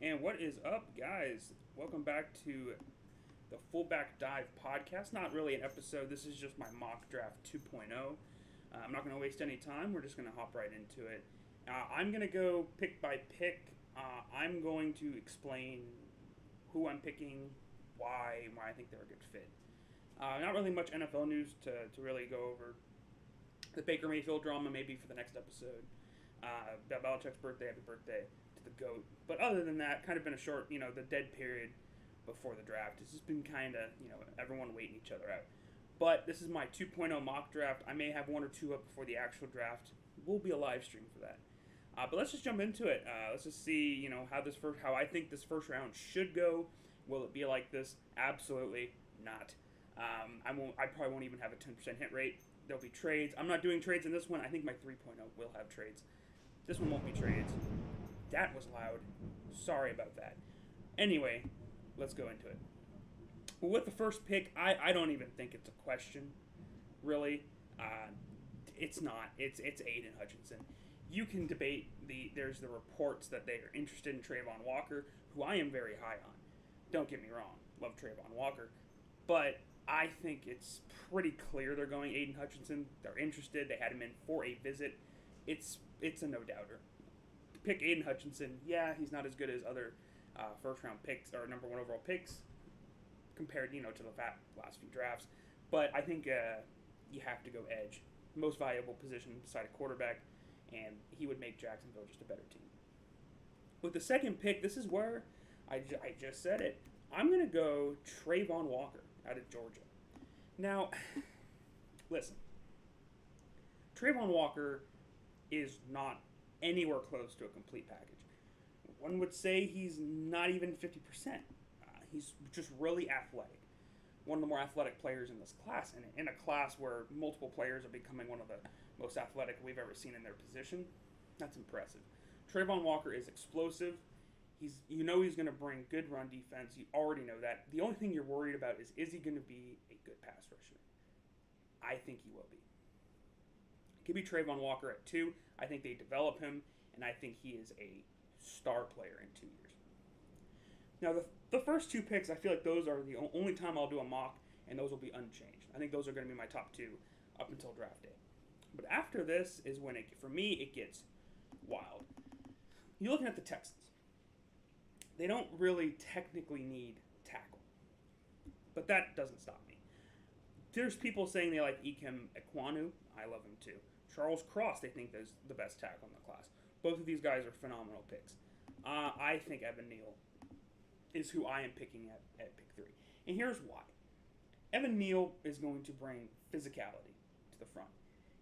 And what is up, guys? Welcome back to the FullBack Dive podcast. Not really an episode, this is just my mock draft 2.0. I'm not going to waste any time, we're just going to hop right into it. I'm going to go pick by pick. I'm going to explain who I'm picking, why I think they're a good fit. Not really much NFL news to really go over. The Baker Mayfield drama maybe for the next episode. Belichick's birthday, happy birthday to the GOAT. But other than that, kind of been a short, the dead period before the draft. It's just been kind of, everyone waiting each other out. But this is my 2.0 mock draft. I may have one or two up before the actual draft. Will be a live stream for that. But let's just jump into it. Let's just see, how I think this first round should go. Will it be like this? Absolutely not. I probably won't even have a 10% hit rate. There'll be trades. I'm not doing trades in this one. I think my 3.0 will have trades. This one won't be trades. That was loud. Sorry about that. Anyway, let's go into it. Well, with the first pick, I don't even think it's a question, really. It's not. It's Aiden Hutchinson. You can debate there's the reports that they are interested in Trayvon Walker, who I am very high on. Don't get me wrong. Love Trayvon Walker. But I think it's pretty clear they're going Aiden Hutchinson. They're interested. They had him in for a visit. It's a no-doubter. Pick Aiden Hutchinson. Yeah, he's not as good as other first-round picks or number one overall picks compared, to the last few drafts. But I think you have to go edge. Most valuable position beside a quarterback, and he would make Jacksonville just a better team. With the second pick, this is where I just said it. I'm going to go Trayvon Walker out of Georgia. Now, listen. Trayvon Walker is not anywhere close to a complete package. One would say he's not even 50%. He's just really athletic. One of the more athletic players in this class, and in a class where multiple players are becoming one of the most athletic we've ever seen in their position. That's impressive. Trayvon Walker is explosive. He's going to bring good run defense. You already know that. The only thing you're worried about is he going to be a good pass rusher? I think he will be. Give me Trayvon Walker at 2. I think they develop him, and I think he is a star player in 2 years. Now, the first two picks, I feel like those are the only time I'll do a mock, and those will be unchanged. I think those are going to be my top 2 up until draft day. But after this is when, for me, it gets wild. You're looking at the Texans. They don't really technically need tackle. But that doesn't stop me. There's people saying they like Ikem Ekwonu. I love him too. Charles Cross, they think is the best tackle in the class. Both of these guys are phenomenal picks. I think Evan Neal is who I am picking at pick 3. And here's why. Evan Neal is going to bring physicality to the front.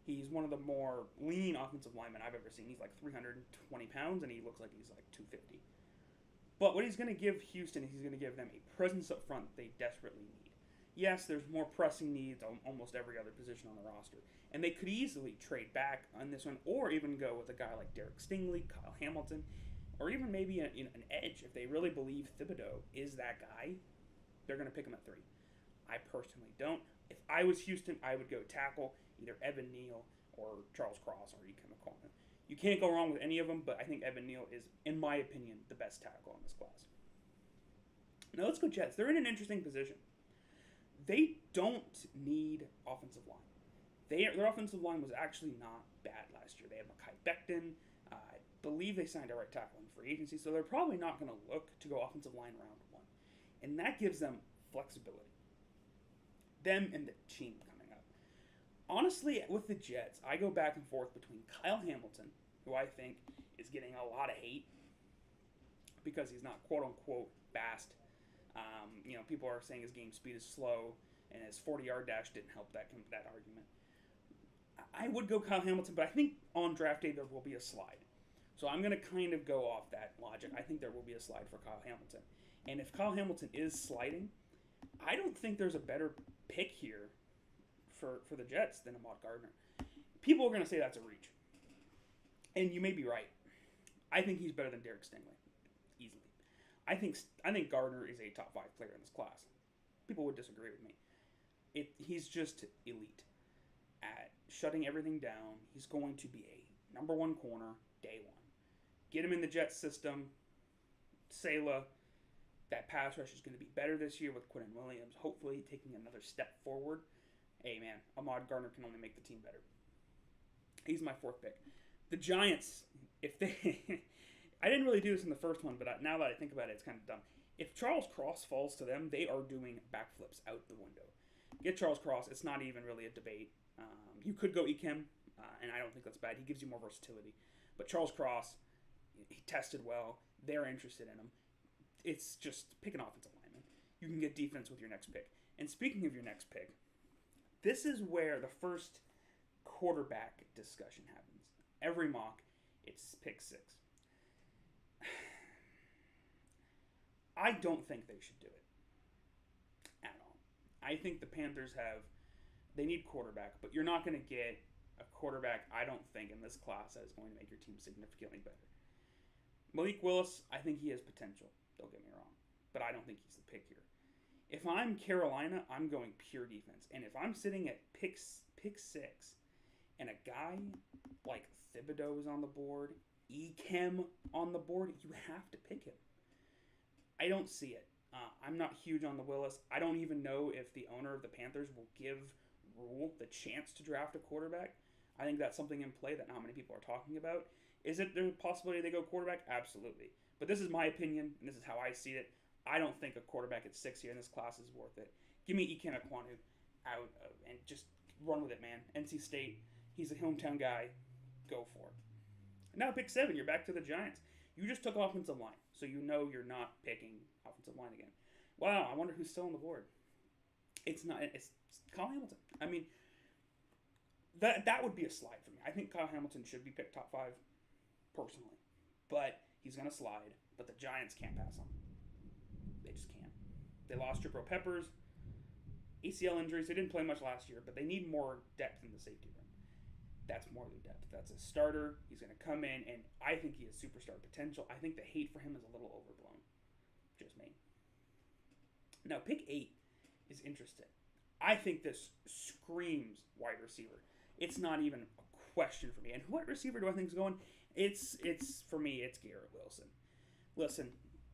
He's one of the more lean offensive linemen I've ever seen. He's like 320 pounds, and he looks like he's like 250. But what he's going to give Houston is he's going to give them a presence up front they desperately need. Yes, there's more pressing needs on almost every other position on the roster. And they could easily trade back on this one or even go with a guy like Derek Stingley, Kyle Hamilton, or even maybe an edge. If they really believe Thibodeau is that guy, they're going to pick him at 3. I personally don't. If I was Houston, I would go tackle either Evan Neal or Charles Cross or Ikem Ekwonu. You can't go wrong with any of them, but I think Evan Neal is, in my opinion, the best tackle in this class. Now let's go Jets. They're in an interesting position. They don't need offensive line. Their offensive line was actually not bad last year. They had Mekhi Becton. I believe they signed a right tackle in free agency, so they're probably not going to look to go offensive line round 1. And that gives them flexibility. Them and the team coming up. Honestly, with the Jets, I go back and forth between Kyle Hamilton, who I think is getting a lot of hate because he's not quote-unquote fast. People are saying his game speed is slow, and his 40-yard dash didn't help that argument. I would go Kyle Hamilton, but I think on draft day there will be a slide. So I'm going to kind of go off that logic. I think there will be a slide for Kyle Hamilton. And if Kyle Hamilton is sliding, I don't think there's a better pick here for the Jets than Ahmad Gardner. People are going to say that's a reach. And you may be right. I think he's better than Derek Stingley. Easily. I think Gardner is a top 5 player in this class. People would disagree with me. He's just elite at shutting everything down. He's going to be a number 1 corner day 1. Get him in the Jets system. Salah. That pass rush is going to be better this year with Quinnen Williams, hopefully taking another step forward. Hey, man, Ahmad Gardner can only make the team better. He's my fourth pick. The Giants, if they... I didn't really do this in the first one, but now that I think about it, it's kind of dumb. If Charles Cross falls to them, they are doing backflips out the window. Get Charles Cross. It's not even really a debate. You could go Ekem, and I don't think that's bad. He gives you more versatility. But Charles Cross, he tested well. They're interested in him. It's just pick an offensive lineman. You can get defense with your next pick. And speaking of your next pick, this is where the first quarterback discussion happens. Every mock, it's pick 6. I don't think they should do it at all. I think the Panthers they need quarterback, but you're not going to get a quarterback, I don't think, in this class that is going to make your team significantly better. Malik Willis, I think he has potential. Don't get me wrong. But I don't think he's the pick here. If I'm Carolina, I'm going pure defense. And if I'm sitting at pick 6 and a guy like Thibodeau is on the board, Ekem on the board, you have to pick him. I don't see it. I'm not huge on the Willis. I don't even know if the owner of the Panthers will give Rule the chance to draft a quarterback. I think that's something in play that not many people are talking about. Is it the possibility they go quarterback? Absolutely. But this is my opinion, and this is how I see it. I don't think a quarterback at 6 here in this class is worth it. Give me Ikem Ekwonu out and just run with it, man. NC State, he's a hometown guy. Go for it. Now pick 7, you're back to the Giants. You just took offensive line, so you know you're not picking offensive line again. Wow, I wonder who's still on the board. It's Kyle Hamilton. I mean, that would be a slide for me. I think Kyle Hamilton should be picked top 5, personally. But he's going to slide. But the Giants can't pass on him. They just can't. They lost Jabril Peppers. ACL injuries. They didn't play much last year, but they need more depth in the safety room. That's more than depth. That's a starter. He's going to come in, and I think he has superstar potential. I think the hate for him is a little overblown. Just me. Now, pick 8 is interesting. I think this screams wide receiver. It's not even a question for me. And what receiver do I think is going? It's for me, it's Garrett Wilson. Listen,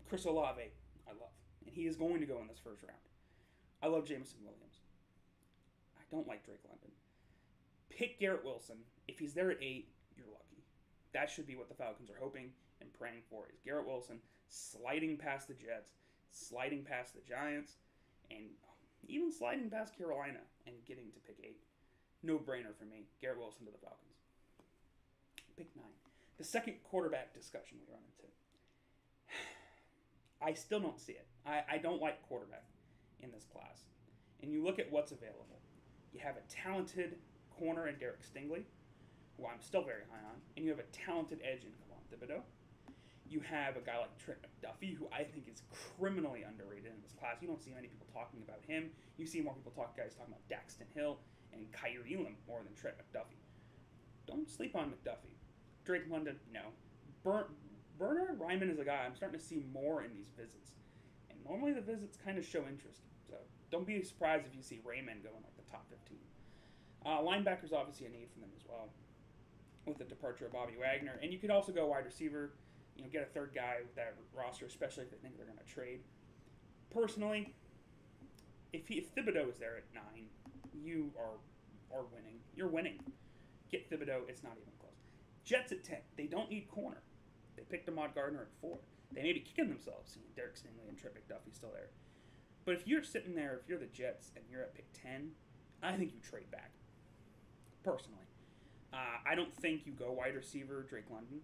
Chris Olave, I love. And he is going to go in this first round. I love Jameson Williams. I don't like Drake London. Pick Garrett Wilson. If he's there at 8, you're lucky. That should be what the Falcons are hoping and praying for, is Garrett Wilson sliding past the Jets, sliding past the Giants, and even sliding past Carolina and getting to pick 8. No-brainer for me. Garrett Wilson to the Falcons. Pick 9. The second quarterback discussion we run into. I still don't see it. I don't like quarterback in this class. And you look at what's available. You have a talented corner in Derek Stingley, who I'm still very high on, and you have a talented edge in Kayvon Thibodeau. You have a guy like Trent McDuffie, who I think is criminally underrated in this class. You don't see many people talking about him. You see more guys talking about Daxton Hill and Kyer Elam more than Trent McDuffie. Don't sleep on McDuffie. Drake London, no. Bernard Ryman is a guy I'm starting to see more in these visits. And normally the visits kind of show interest. So don't be surprised if you see Raymond go in like the top 15. Linebacker's obviously a need for them as well, with the departure of Bobby Wagner. And you could also go wide receiver, get a third guy with that roster, especially if they think they're going to trade. Personally, if Thibodeau is there at 9, you are winning. You're winning. Get Thibodeau, it's not even close. Jets at 10, they don't need corner. They picked Ahmad Gardner at 4. They may be kicking themselves, seeing Derek Stingley and Trent McDuffie still there. But if you're sitting there, if you're the Jets and you're at pick 10, I think you trade back. Personally. I don't think you go wide receiver Drake London.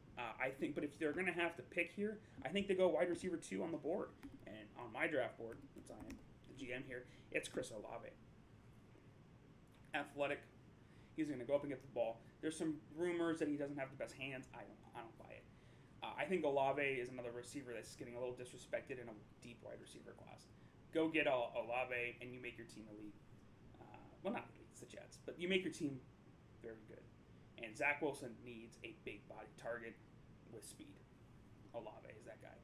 But if they're going to have to pick here, I think they go wide receiver 2 on the board. And on my draft board, since I am the GM here, it's Chris Olave. Athletic. He's going to go up and get the ball. There's some rumors that he doesn't have the best hands. I don't buy it. I think Olave is another receiver that's getting a little disrespected in a deep wide receiver class. Go get Olave and you make your team elite. Well, not elite, it's the Jets, but you make your team very good. And Zach Wilson needs a big body target with speed. Olave is that guy.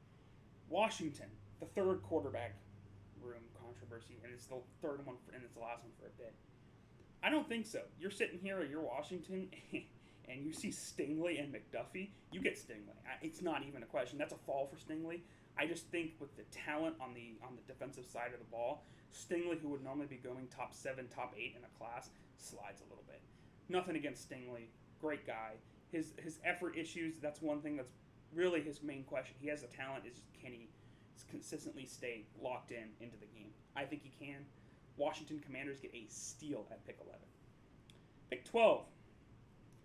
Washington, the third quarterback room controversy, and it's the third one, and it's the last one for a bit. I don't think so. You're sitting here, or you're Washington, and you see Stingley and McDuffie, you get Stingley. It's not even a question. That's a fall for Stingley. I just think with the talent on the defensive side of the ball, Stingley, who would normally be going top 7, top 8 in a class, slides a little bit. Nothing against Stingley. Great guy. His effort issues, that's one thing that's really his main question. He has the talent, is just can he consistently stay locked into the game? I think he can. Washington Commanders get a steal at pick 11. Pick 12,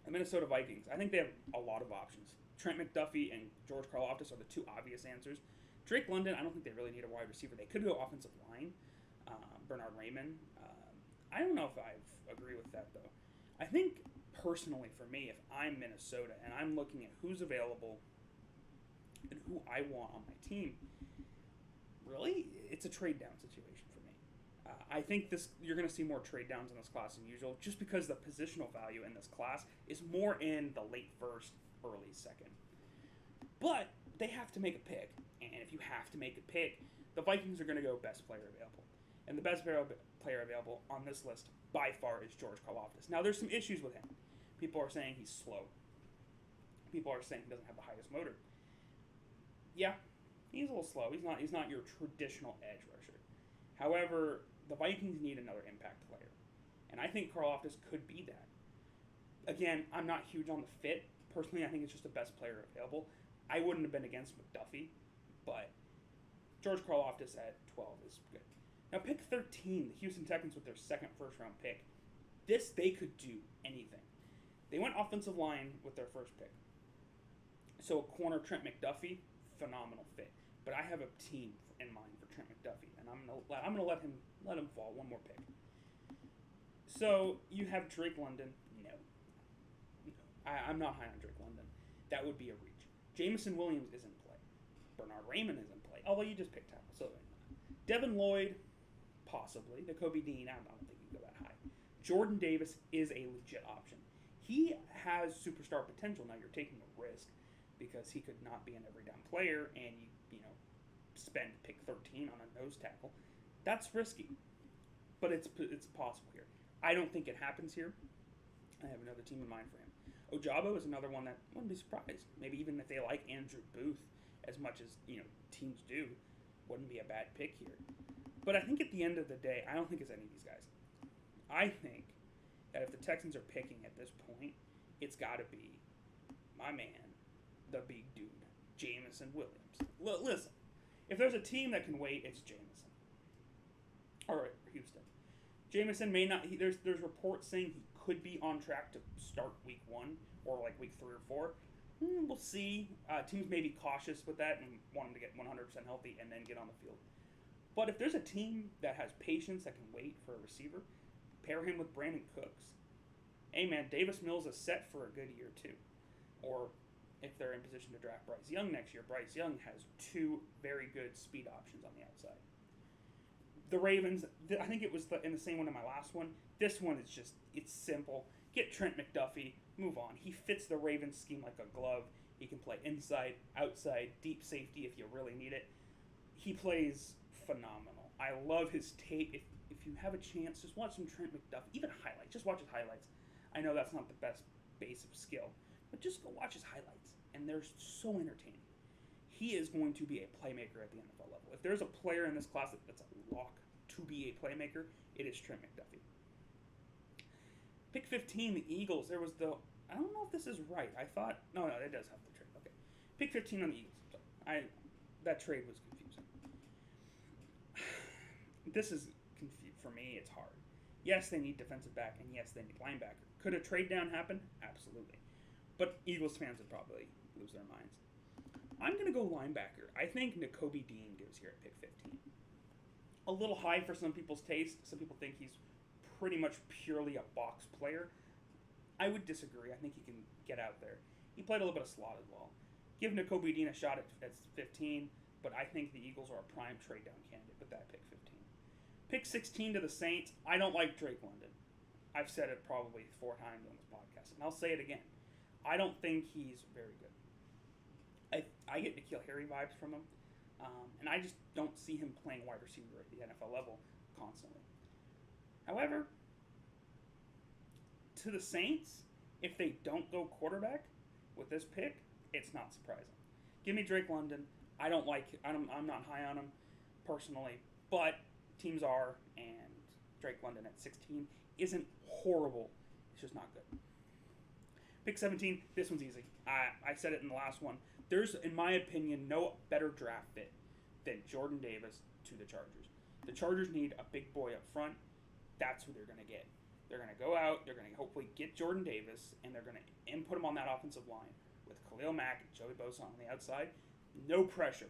the Minnesota Vikings. I think they have a lot of options. Trent McDuffie and George Karlaftis are the two obvious answers. Drake London, I don't think they really need a wide receiver. They could go offensive line. Bernard Raymond. I don't know if I agree with that, though. I think, personally, for me, if I'm Minnesota and I'm looking at who's available and who I want on my team, really, it's a trade-down situation for me. I think you're going to see more trade-downs in this class than usual, just because the positional value in this class is more in the late first, early second. But they have to make a pick, and if you have to make a pick, the Vikings are going to go best player available. And the best player available on this list, by far, is George Karlaftis. Now, there's some issues with him. People are saying he's slow. People are saying he doesn't have the highest motor. Yeah, he's a little slow. He's not your traditional edge rusher. However, the Vikings need another impact player. And I think Karlaftis could be that. Again, I'm not huge on the fit. Personally, I think it's just the best player available. I wouldn't have been against McDuffie, but George Karlaftis at 12 is good. Now, pick 13, the Houston Texans with their second first-round pick. They could do anything. They went offensive line with their first pick. So a corner, Trent McDuffie, phenomenal fit. But I have a team in mind for Trent McDuffie, and I'm gonna let him fall one more pick. So you have Drake London. No. I'm not high on Drake London. That would be a reach. Jamison Williams is in play. Bernard Raymond is in play. Although you just picked tackle, so Devin Lloyd, possibly. Nakobe Dean, I don't think you go that high. Jordan Davis is a legit option. He has superstar potential. Now you're taking a risk because he could not be an every down player, and you spend pick 13 on a nose tackle. That's risky, but it's possible here. I don't think it happens here. I have another team in mind for him. Ojabo is another one that wouldn't be surprised. Maybe even if they like Andrew Booth as much as teams do, wouldn't be a bad pick here. But I think at the end of the day, I don't think it's any of these guys. I think that if the Texans are picking at this point, it's got to be my man, the big dude, Jamison Williams. Listen, if there's a team that can wait, it's Jamison. Or Houston. Jamison may not. There's reports saying he could be on track to start week 1 or like week 3 or 4. We'll see. Teams may be cautious with that and want him to get 100% healthy and then get on the field. But if there's a team that has patience that can wait for a receiver, pair him with Brandon Cooks. Hey man, Davis Mills is set for a good year too. Or if they're in position to draft Bryce Young next year, Bryce Young has 2 very good speed options on the outside. The Ravens, I think it was in the same one in my last one. This one is it's simple. Get Trent McDuffie, move on. He fits the Ravens scheme like a glove. He can play inside, outside, deep safety if you really need it. He plays phenomenal. I love his tape. If you have a chance, just watch some Trent McDuffie, even highlights. Just watch his highlights. I know that's not the best base of skill, but just go watch his highlights, and they're so entertaining. He is going to be a playmaker at the NFL level. If there's a player in this class that's a lock to be a playmaker, it is Trent McDuffie. Pick 15, the Eagles. There was I don't know if this is right. I thought, no, it does have the trade. Okay. Pick 15 on the Eagles. That trade was confusing. This is for me, it's hard. Yes, they need defensive back, and yes, they need linebacker. Could a trade down happen? Absolutely. But Eagles fans would probably lose their minds. I'm going to go linebacker. I think Nakobe Dean goes here at pick 15. A little high for some people's taste. Some people think he's pretty much purely a box player. I would disagree. I think he can get out there. He played a little bit of slot as well. Give Nakobe Dean a shot at 15, but I think the Eagles are a prime trade down candidate with that pick 15. Pick 16 to the Saints. I don't like Drake London. I've said it probably 4 times on this podcast, and I'll say it again. I don't think he's very good. I get N'Keal Harry vibes from him, and I just don't see him playing wide receiver at the NFL level constantly. However, to the Saints, If they don't go quarterback with this pick, it's not surprising. Give me Drake London. I'm not high on him personally, but teams are, and Drake London at 16 isn't horrible. It's just not good. Pick 17. This one's easy. I said it in the last one. There's, in my opinion, no better draft fit than Jordan Davis to the Chargers. The Chargers need a big boy up front. That's who they're going to get. They're going to go out. They're going to hopefully get Jordan Davis, and they're going to input him on that offensive line with Khalil Mack and Joey Bosa on the outside. No pressure.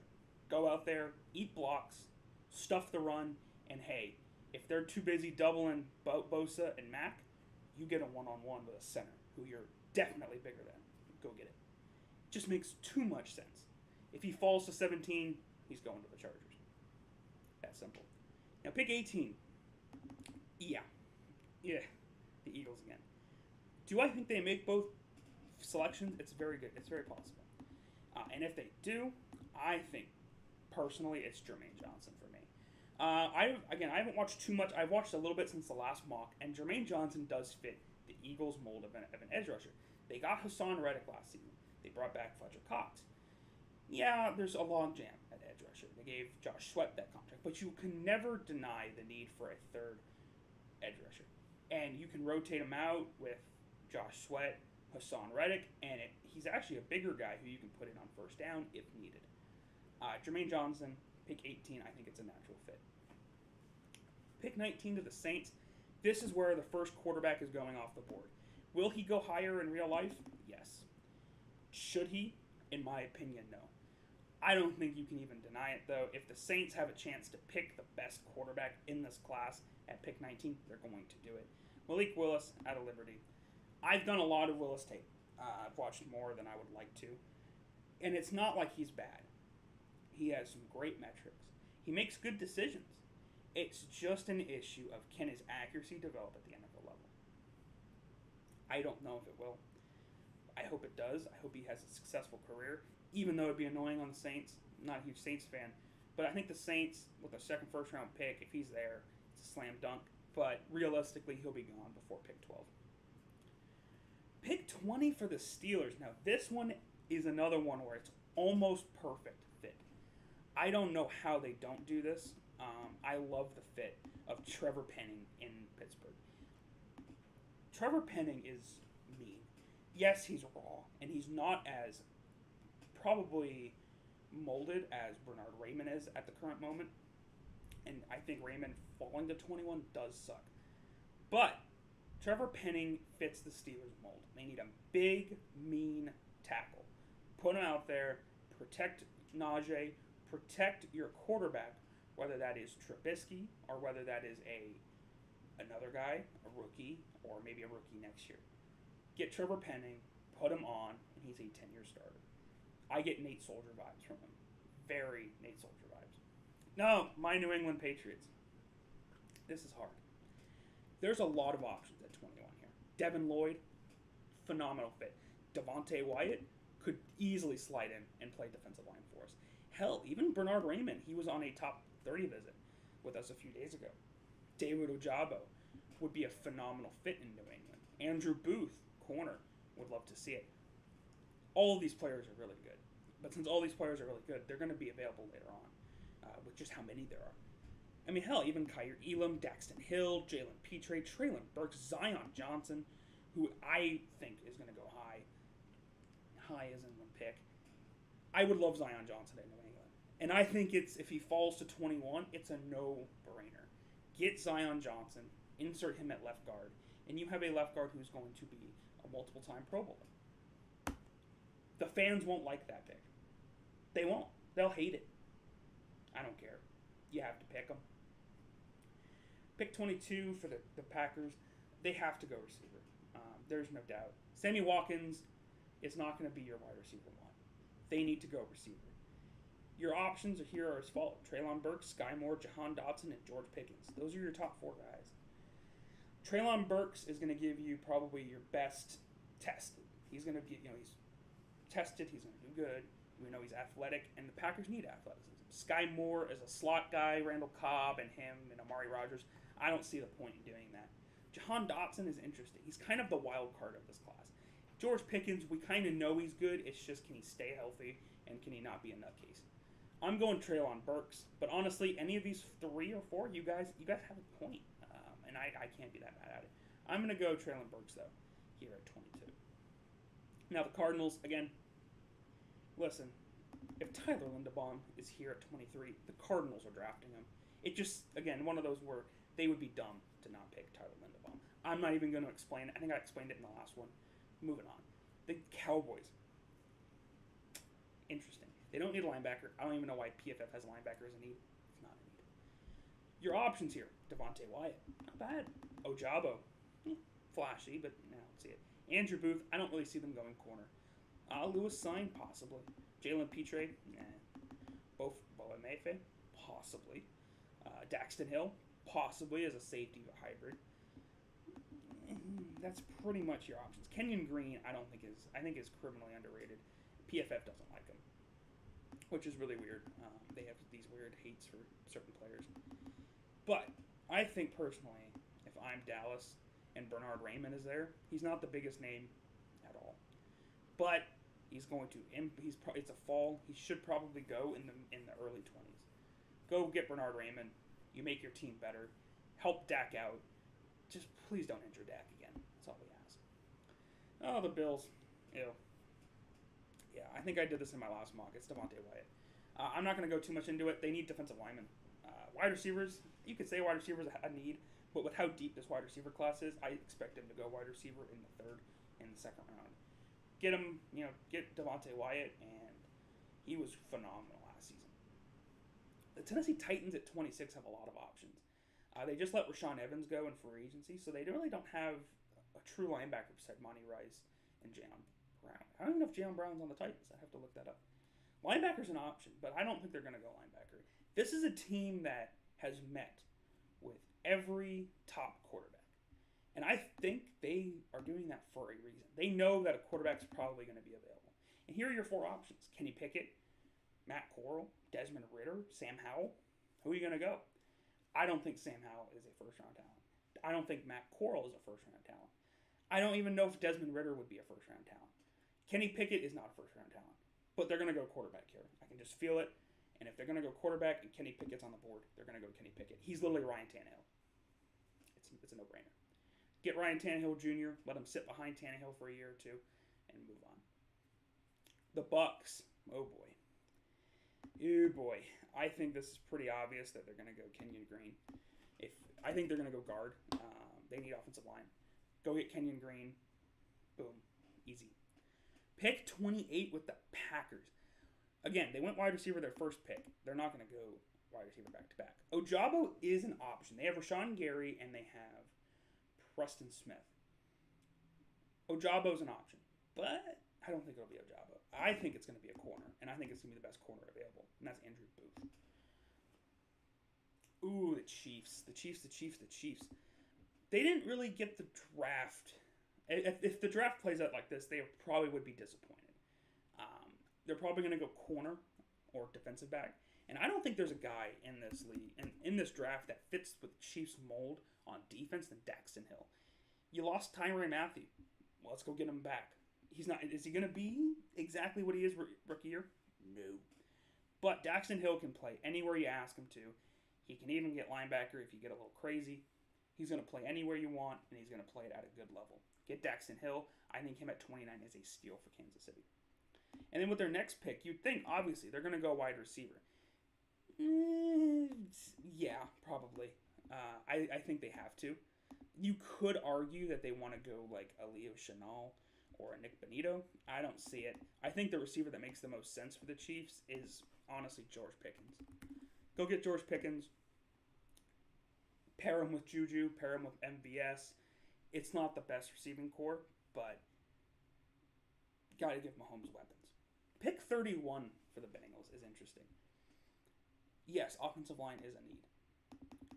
Go out there, eat blocks, stuff the run, and hey, if they're too busy doubling Bosa and Mack, you get a one-on-one with a center who you're definitely bigger than. Go get it. Just makes too much sense. If he falls to 17, he's going to the Chargers. That simple. Now pick 18. Yeah, the Eagles again. Do I think they make both selections? It's very good. It's very possible. And if they do, I think personally it's Jermaine Johnson for me. I haven't watched too much. I've watched a little bit since the last mock, and Jermaine Johnson does fit the Eagles' mold of an edge rusher. They got Hassan Reddick last season. They brought back Fletcher Cox. Yeah, there's a logjam at edge rusher. They gave Josh Sweat that contract, but you can never deny the need for a third edge rusher. And you can rotate him out with Josh Sweat, Hassan Reddick, and he's actually a bigger guy who you can put in on first down if needed. Jermaine Johnson, pick 18, I think it's a natural fit. Pick 19 to the Saints. This is where the first quarterback is going off the board. Will he go higher in real life? Yes. Should he? In my opinion, no. I don't think you can even deny it, though. If the Saints have a chance to pick the best quarterback in this class at pick 19, they're going to do it. Malik Willis out of Liberty. I've done a lot of Willis tape. I've watched more than I would like to. And it's not like he's bad. He has some great metrics. He makes good decisions. It's just an issue of can his accuracy develop at the NFL level. I don't know if it will. I hope it does. I hope he has a successful career, even though it'd be annoying on the Saints. I'm not a huge Saints fan. But I think the Saints, with a second first-round pick, if he's there, it's a slam dunk. But realistically, he'll be gone before pick 12. Pick 20 for the Steelers. Now, this one is another one where it's almost perfect fit. I don't know how they don't do this. I love the fit of Trevor Penning in Pittsburgh. Trevor Penning is mean. Yes, he's raw, and he's not as probably molded as Bernard Raymond is at the current moment. And I think Raymond falling to 21 does suck. But Trevor Penning fits the Steelers mold. They need a big, mean tackle. Put him out there, protect Najee, protect your quarterback, whether that is Trubisky or whether that is another guy, a rookie, or maybe a rookie next year. Get Trevor Penning, put him on, and he's a 10-year starter. I get Nate Soldier vibes from him. Very Nate Soldier vibes. No, my New England Patriots. This is hard. There's a lot of options at 21 here. Devin Lloyd, phenomenal fit. Devontae Wyatt could easily slide in and play defensive line for us. Hell, even Bernard Raymond, he was on a top 30 visit with us a few days ago. David Ojabo would be a phenomenal fit in New England. Andrew Booth, corner, would love to see it. All of these players are really good. But since all these players are really good, they're going to be available later on with just how many there are. I mean, hell, even Kyer Elam, Daxton Hill, Jalen Petre, Traylon Burks, Zion Johnson, who I think is going to go high. High as in one pick. I would love Zion Johnson in New England. And I think if he falls to 21, it's a no-brainer. Get Zion Johnson, insert him at left guard, and you have a left guard who's going to be a multiple-time Pro Bowler. The fans won't like that pick. They won't. They'll hate it. I don't care. You have to pick them. Pick 22 for the Packers. They have to go receiver. There's no doubt. Sammy Watkins is not going to be your wide receiver one. They need to go receiver. Your options here are as follows. Traylon Burks, Sky Moore, Jahan Dotson, and George Pickens. Those are your top four guys. Traylon Burks is going to give you probably your best tested. He's going to be, he's tested. He's going to do good. We know he's athletic, and the Packers need athleticism. Sky Moore is a slot guy, Randall Cobb and him and Amari Rodgers. I don't see the point in doing that. Jahan Dotson is interesting. He's kind of the wild card of this class. George Pickens, we kind of know he's good. It's just, can he stay healthy and can he not be a nutcase? I'm going Treylon Burks, but honestly, any of these 3 or 4, you guys have a point, and I can't be that mad at it. I'm going to go Treylon Burks, though, here at 22. Now, the Cardinals, again, listen, if Tyler Linderbaum is here at 23, the Cardinals are drafting him. It just, again, one of those where they would be dumb to not pick Tyler Linderbaum. I'm not even going to explain it. I think I explained it in the last one. Moving on. The Cowboys. Interesting. They don't need a linebacker. I don't even know why PFF has a linebacker as a need. It's not a need. Your options here. Devontae Wyatt. Not bad. Ojabo. Flashy, but I don't see it. Andrew Booth. I don't really see them going corner. Lewis Sign, possibly. Jalen Petre. Nah. Both Mayfair. Possibly. Daxton Hill. Possibly as a safety or hybrid. That's pretty much your options. Kenyon Green, I think is criminally underrated. PFF doesn't like him, which is really weird. They have these weird hates for certain players. But I think personally, if I'm Dallas and Bernard Raymond is there, he's not the biggest name at all. But he's going to. It's a fall. He should probably go in the early 20s. Go get Bernard Raymond. You make your team better. Help Dak out. Just please don't injure Dak again. That's all we ask. Oh, the Bills. Ew. Yeah, I think I did this in my last mock. It's Devontae Wyatt. I'm not going to go too much into it. They need defensive linemen. Wide receivers, you could say wide receivers a need, but with how deep this wide receiver class is, I expect him to go wide receiver in the 3rd and the 2nd round. Get him, get Devontae Wyatt, and he was phenomenal last season. The Tennessee Titans at 26 have a lot of options. They just let Rashaan Evans go in free agency, so they really don't have a true linebacker besides Monty Rice and Jalen Brown. I don't even know if Jalen Brown's on the Titans. I have to look that up. Linebacker's an option, but I don't think they're going to go linebacker. This is a team that has met with every top quarterback. And I think they are doing that for a reason. They know that a quarterback's probably going to be available. And here are your 4 options. Kenny Pickett, Matt Corral, Desmond Ridder, Sam Howell. Who are you going to go? I don't think Sam Howell is a first-round talent. I don't think Matt Corral is a first-round talent. I don't even know if Desmond Ridder would be a first-round talent. Kenny Pickett is not a first-round talent. But they're going to go quarterback here. I can just feel it. And if they're going to go quarterback and Kenny Pickett's on the board, they're going to go Kenny Pickett. He's literally Ryan Tannehill. It's a no-brainer. Get Ryan Tannehill Jr., let him sit behind Tannehill for a year or 2, and move on. The Bucs. Oh, boy. Oh, boy. I think this is pretty obvious that they're going to go Kenyon Green. I think they're going to go guard. They need offensive line. Go get Kenyon Green. Boom. Easy. Pick 28 with the Packers. Again, they went wide receiver their first pick. They're not going to go wide receiver back-to-back. Ojabo is an option. They have Rashawn Gary and they have Preston Smith. Ojabo's an option. But I don't think it'll be Ojabo. I think it's going to be a corner. And I think it's going to be the best corner available. And that's Andrew Booth. Ooh, the Chiefs. The Chiefs. They didn't really get the draft. If the draft plays out like this, they probably would be disappointed. They're probably going to go corner or defensive back. And I don't think there's a guy in this league and in this draft that fits with Chiefs mold on defense than Daxton Hill. You lost Tyrann Mathieu. Well, let's go get him back. He's not. Is he going to be exactly what he is rookie year? No. But Daxton Hill can play anywhere you ask him to. He can even get linebacker if you get a little crazy. He's going to play anywhere you want, and he's going to play it at a good level. Get Daxton Hill. I think him at 29 is a steal for Kansas City. And then with their next pick, you'd think, obviously, they're going to go wide receiver. Yeah, probably. I think they have to. You could argue that they want to go like a Leo Chenal or a Nick Bonito. I don't see it. I think the receiver that makes the most sense for the Chiefs is, honestly, George Pickens. Go get George Pickens. Pair him with Juju. Pair him with MVS. It's not the best receiving core, but got to give Mahomes weapons. Pick 31 for the Bengals is interesting. Yes, offensive line is a need.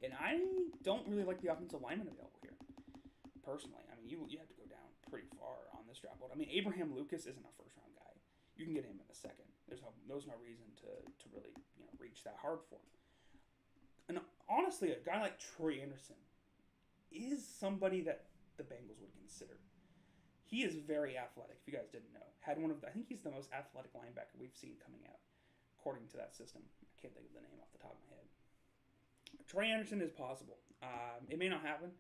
And I don't really like the offensive lineman available here. Personally, I mean, you have to go down pretty far on this draft board. I mean, Abraham Lucas isn't a first-round guy. You can get him in the 2nd. There's no reason to really reach that hard for him. And honestly, a guy like Troy Anderson is somebody that the Bengals would consider. He is very athletic. If you guys didn't know, I think he's the most athletic linebacker we've seen coming out, according to that system. I can't think of the name off the top of my head. Troy Anderson is possible. It may not happen.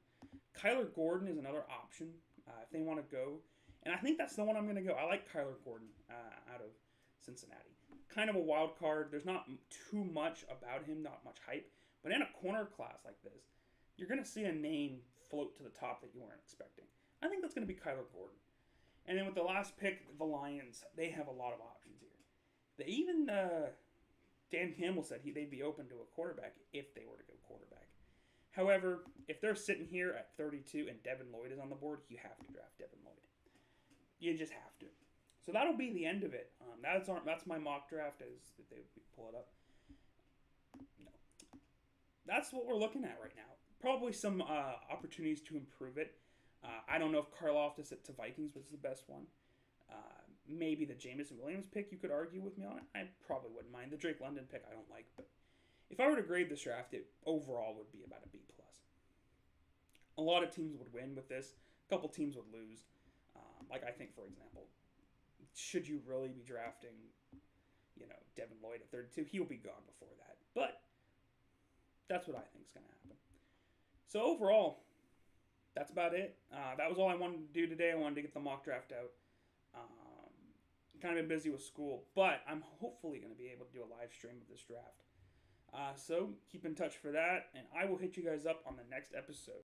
Kyler Gordon is another option if they want to go. And I think that's the one I'm going to go. I like Kyler Gordon out of Cincinnati. Kind of a wild card. There's not too much about him, not much hype. But in a corner class like this, you're going to see a name float to the top that you weren't expecting. I think that's going to be Kyler Gordon. And then with the last pick, the Lions, they have a lot of options here. Dan Campbell said they'd be open to a quarterback if they were to go quarterback. However, if they're sitting here at 32 and Devin Lloyd is on the board, you have to draft Devin Lloyd. You just have to. So that'll be the end of it. That's my mock draft as if they pull it up. No. That's what we're looking at right now. Probably some opportunities to improve it. I don't know if Karlaftis to Vikings was the best one. Maybe the Jameson Williams pick, you could argue with me on it. I probably wouldn't mind. The Drake London pick I don't like, but if I were to grade this draft, it overall would be about a B+. A lot of teams would win with this. A couple teams would lose. I think, for example, should you really be drafting, Devin Lloyd at 32? He will be gone before that. But that's what I think is going to happen. So overall, that's about it. That was all I wanted to do today. I wanted to get the mock draft out. Kind of been busy with school, but I'm hopefully going to be able to do a live stream of this draft. So keep in touch for that, and I will hit you guys up on the next episode.